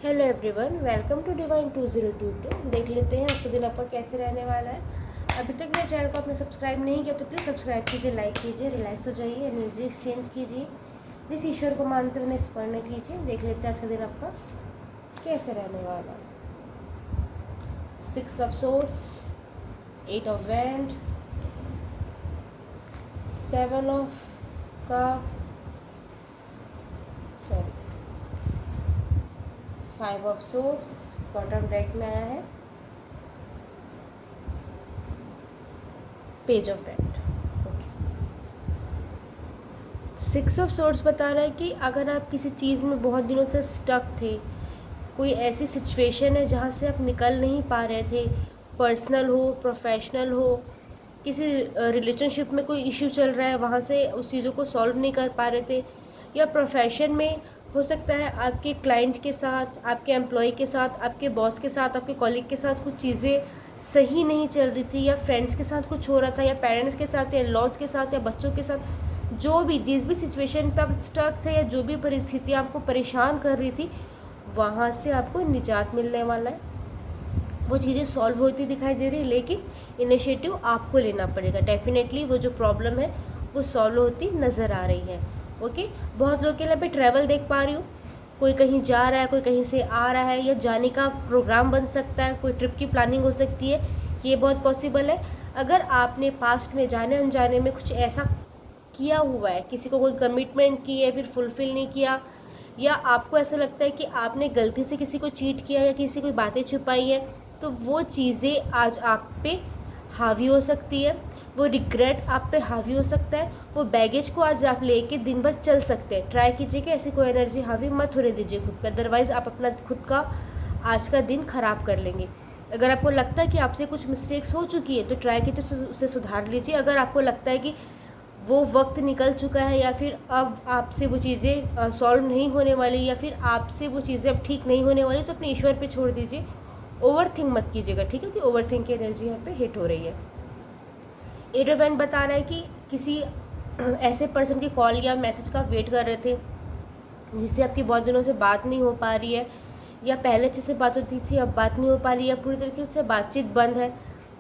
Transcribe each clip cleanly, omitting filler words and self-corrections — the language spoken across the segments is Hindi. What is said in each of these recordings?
Hello everyone, welcome to Divine 2022। देख लेते हैं आज का दिन आपका कैसे रहने वाला है। अभी तक मेरे चैनल को आपने सब्सक्राइब नहीं किया तो प्लीज़ सब्सक्राइब कीजिए, लाइक कीजिए, रिलैक्स हो जाइए, एनर्जी एक्सचेंज कीजिए, जिस ईश्वर को मानते हुए स्मरण कीजिए। देख लेते हैं आज का दिन आपका कैसे रहने वाला है। 6 of swords, 8 of wand, 7 of cup, 5 of swords bottom deck में आया है, page of wand. 6 of swords बता रहा है कि अगर आप किसी चीज़ में बहुत दिनों से स्टक थे, कोई ऐसी सिचुएशन है जहाँ से आप निकल नहीं पा रहे थे, पर्सनल हो, प्रोफेशनल हो, किसी रिलेशनशिप में कोई इश्यू चल रहा है, वहाँ से उस चीज़ों को सॉल्व नहीं कर पा रहे थे, या प्रोफेशन में हो सकता है आपके क्लाइंट के साथ, आपके एम्प्लॉय के साथ, आपके बॉस के साथ, आपके कॉलीग के साथ कुछ चीज़ें सही नहीं चल रही थी, या फ्रेंड्स के साथ कुछ हो रहा था, या पेरेंट्स के साथ, या लॉस के साथ, या बच्चों के साथ, जो भी जिस भी सिचुएशन पे आप स्टक थे, या जो भी परिस्थिति आपको परेशान कर रही थी, वहाँ से आपको निजात मिलने वाला है। वो चीज़ें सॉल्व होती दिखाई दे रही है, लेकिन इनिशिएटिव आपको लेना पड़ेगा। डेफिनेटली वो जो प्रॉब्लम है वो सॉल्व होती नज़र आ रही है। ओके, बहुत लोग के लिए पे ट्रैवल देख पा रही हूँ, कोई कहीं जा रहा है, कोई कहीं से आ रहा है, या जाने का प्रोग्राम बन सकता है, कोई ट्रिप की प्लानिंग हो सकती है, ये बहुत पॉसिबल है। अगर आपने पास्ट में जाने अनजाने में कुछ ऐसा किया हुआ है, किसी को कोई कमिटमेंट की है फिर फुलफ़िल नहीं किया, या आपको ऐसा लगता है कि आपने गलती से किसी को चीट किया या किसी कोई बातें छुपाई है, तो वो चीज़ें आज आप पे हावी हो सकती है, वो रिग्रेट आप पे हावी हो सकता है, वो बैगेज को आज आप लेके दिन भर चल सकते हैं। ट्राई कीजिए कि ऐसी कोई एनर्जी हावी मत होने दीजिए खुद पे, अदरवाइज़ आप अपना खुद का आज का दिन ख़राब कर लेंगे। अगर आपको लगता है कि आपसे कुछ मिस्टेक्स हो चुकी है तो ट्राई कीजिए उसे सुधार लीजिए। अगर आपको लगता है कि वो वक्त निकल चुका है, या फिर अब आपसे वो चीज़ें सॉल्व नहीं होने वाली, या फिर आपसे वो चीज़ें अब ठीक नहीं होने वाली, तो अपने ईश्वर पे छोड़ दीजिए। ओवर थिंक मत कीजिएगा, ठीक है, कि ओवर थिंक की एनर्जी यहाँ पे हिट हो रही है। एट इवेंट बता रहा है कि किसी ऐसे पर्सन की कॉल या मैसेज का वेट कर रहे थे जिससे आपकी बहुत दिनों से बात नहीं हो पा रही है, या पहले अच्छे से बात होती थी अब बात नहीं हो पा रही है, पूरी तरीके से बातचीत बंद है,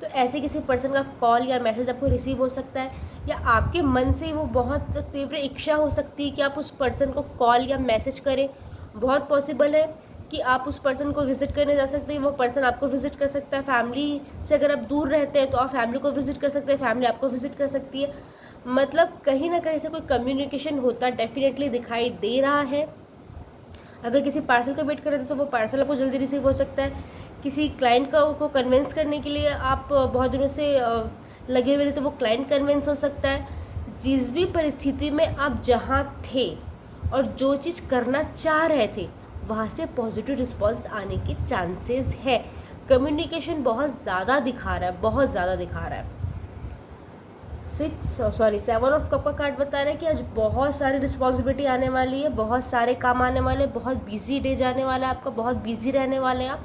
तो ऐसे किसी पर्सन का कॉल या मैसेज आपको रिसीव हो सकता है। या आपके मन से वो बहुत तीव्र इच्छा हो सकती है कि आप उस पर्सन को कॉल या मैसेज करें। बहुत पॉसिबल है कि आप उस पर्सन को विज़िट करने जा सकते हैं, वो पर्सन आपको विज़िट कर सकता है। फैमिली से अगर आप दूर रहते हैं तो आप फैमिली को विज़िट कर सकते हैं, फैमिली आपको विज़िट कर सकती है। मतलब कहीं ना कहीं से कोई कम्युनिकेशन होता डेफिनेटली दिखाई दे रहा है। अगर किसी पार्सल का वेट कर रहे थे तो वो पार्सल आपको जल्दी रिसीव हो सकता है। किसी क्लाइंट को कन्विंस करने के लिए आप बहुत दिनों से लगे हुए थे तो वो क्लाइंट कन्विंस हो सकता है। जिस भी परिस्थिति में आप जहाँ थे और जो चीज़ करना चाह रहे थे वहाँ से पॉजिटिव रिस्पॉन्स आने के चांसेस है। कम्युनिकेशन बहुत ज़्यादा दिखा रहा है, बहुत ज़्यादा दिखा रहा है। 7 ऑफ कप का कार्ड बता रहा है कि आज बहुत सारी रिस्पॉन्सिबिलिटी आने वाली है, बहुत सारे काम आने वाले हैं, बहुत बिजी डे जाने वाला है आपका, बहुत बिजी रहने वाले हैं आप।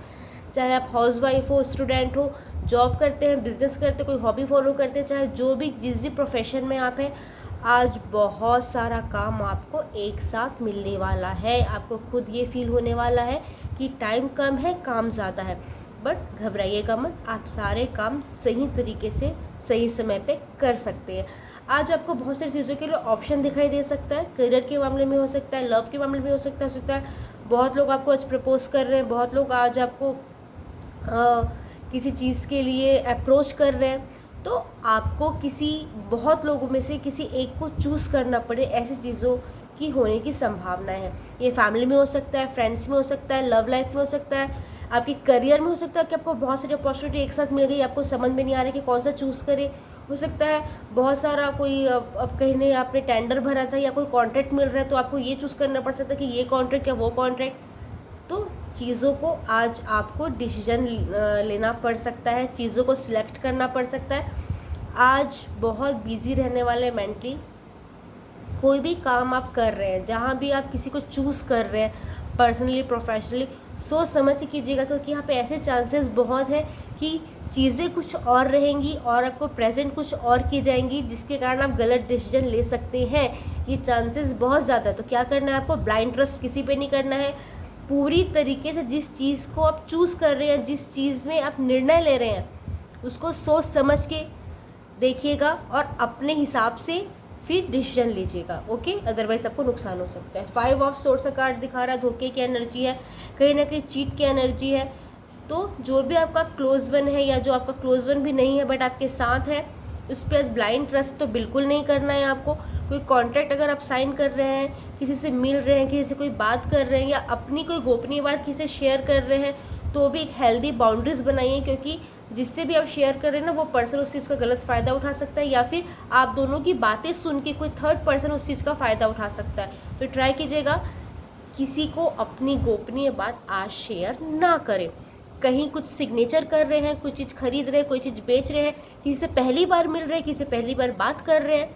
चाहे आप हाउस वाइफ हो, स्टूडेंट हो, जॉब करते हैं, बिजनेस करते हैं, कोई हॉबी फॉलो करते हैं, चाहे जो भी जिस भी प्रोफेशन में आप हैं, आज बहुत सारा काम आपको एक साथ मिलने वाला है। आपको खुद ये फील होने वाला है कि टाइम कम है, काम ज़्यादा है, बट घबराइएगा मत, आप सारे काम सही तरीके से सही समय पे कर सकते हैं। आज आपको बहुत सारी चीज़ों के लिए ऑप्शन दिखाई दे सकता है। करियर के मामले में हो सकता है, लव के मामले में हो सकता है। बहुत लोग आपको आज प्रपोज कर रहे हैं, बहुत लोग आज आपको किसी चीज़ के लिए अप्रोच कर रहे हैं, तो आपको बहुत लोगों में से किसी एक को चूज़ करना पड़े, ऐसी चीज़ों की होने की संभावना है। ये फैमिली में हो सकता है, फ्रेंड्स में हो सकता है, लव लाइफ में हो सकता है, आपके करियर में हो सकता है कि आपको बहुत सारी अपॉर्चुनिटी एक साथ मिल गई, आपको समझ में नहीं आ रहा कि कौन सा चूज़ करें। हो सकता है बहुत सारा कोई अब कहीं नहीं आपने टेंडर भरा था या कोई कॉन्ट्रैक्ट मिल रहा है तो आपको ये चूज़ करना पड़ सकता है कि ये कॉन्ट्रैक्ट या वो कॉन्ट्रैक्ट। तो चीज़ों को आज आपको डिसीजन लेना पड़ सकता है, चीज़ों को सिलेक्ट करना पड़ सकता है। आज बहुत बिजी रहने वाले मेंटली। कोई भी काम आप कर रहे हैं, जहाँ भी आप किसी को चूज़ कर रहे हैं, पर्सनली प्रोफेशनली, सोच समझ के कीजिएगा, क्योंकि यहाँ पे ऐसे चांसेस बहुत है कि चीज़ें कुछ और रहेंगी और आपको प्रेजेंट कुछ और की जाएंगी, जिसके कारण आप गलत डिसीजन ले सकते हैं। ये चांसेस बहुत ज़्यादा है। तो क्या करना है आपको, ब्लाइंड ट्रस्ट किसी पे नहीं करना है। पूरी तरीके से जिस चीज़ को आप चूज़ कर रहे हैं, जिस चीज़ में आप निर्णय ले रहे हैं, उसको सोच समझ के देखिएगा और अपने हिसाब से फिर डिसीजन लीजिएगा। ओके, अदरवाइज आपको नुकसान हो सकता है। 5 ऑफ सोर्स का कार्ड दिखा रहा है, धोखे की एनर्जी है, कहीं ना कहीं चीट की एनर्जी है। तो जो भी आपका क्लोज वन है या जो आपका क्लोज वन भी नहीं है बट आपके साथ है, उस पर ब्लाइंड ट्रस्ट तो बिल्कुल नहीं करना है आपको। कोई कॉन्ट्रैक्ट अगर आप साइन कर रहे हैं, किसी से मिल रहे हैं, किसी से कोई बात कर रहे हैं या अपनी कोई गोपनीय बात किसी से शेयर कर रहे हैं, तो भी एक हेल्दी बाउंड्रीज बनाइए, क्योंकि जिससे भी आप शेयर कर रहे हैं ना, वो पर्सन उस चीज़ का गलत फ़ायदा उठा सकता है या फिर आप दोनों की बातें सुन के कोई थर्ड पर्सन उस चीज़ का फ़ायदा उठा सकता है। तो ट्राई कीजिएगा किसी को अपनी गोपनीय बात आज शेयर ना करें। कहीं कुछ सिग्नेचर कर रहे हैं, कोई चीज़ खरीद रहे हैं, कोई चीज़ बेच रहे हैं, किसी से पहली बार मिल रहे हैं, किसी से पहली बार बात कर रहे हैं,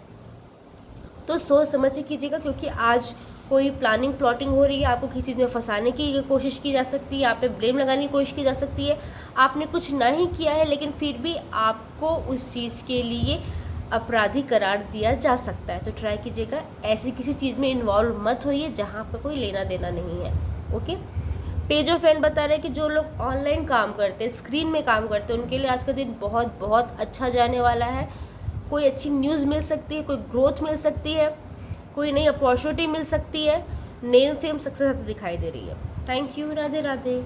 तो सोच समझ के कीजिएगा, क्योंकि आज कोई प्लानिंग प्लॉटिंग हो रही है, आपको किसी चीज़ में फंसाने की कोशिश की जा सकती है, आप पे ब्लेम लगाने की कोशिश की जा सकती है। आपने कुछ नहीं किया है लेकिन फिर भी आपको उस चीज़ के लिए अपराधी करार दिया जा सकता है। तो ट्राई कीजिएगा ऐसी किसी चीज़ में इन्वॉल्व मत होइए जहाँ पर कोई लेना देना नहीं है। ओके, पेज ऑफ फ्रेंड बता रहे हैं कि जो लोग ऑनलाइन काम करते हैं, स्क्रीन में काम करते हैं, उनके लिए आज का दिन बहुत बहुत अच्छा जाने वाला है। कोई अच्छी न्यूज़ मिल सकती है, कोई ग्रोथ मिल सकती है, कोई नई अपॉर्चुनिटी मिल सकती है, नेम फेम सक्सेस दिखाई दे रही है। Thank you, Radhe Radhe.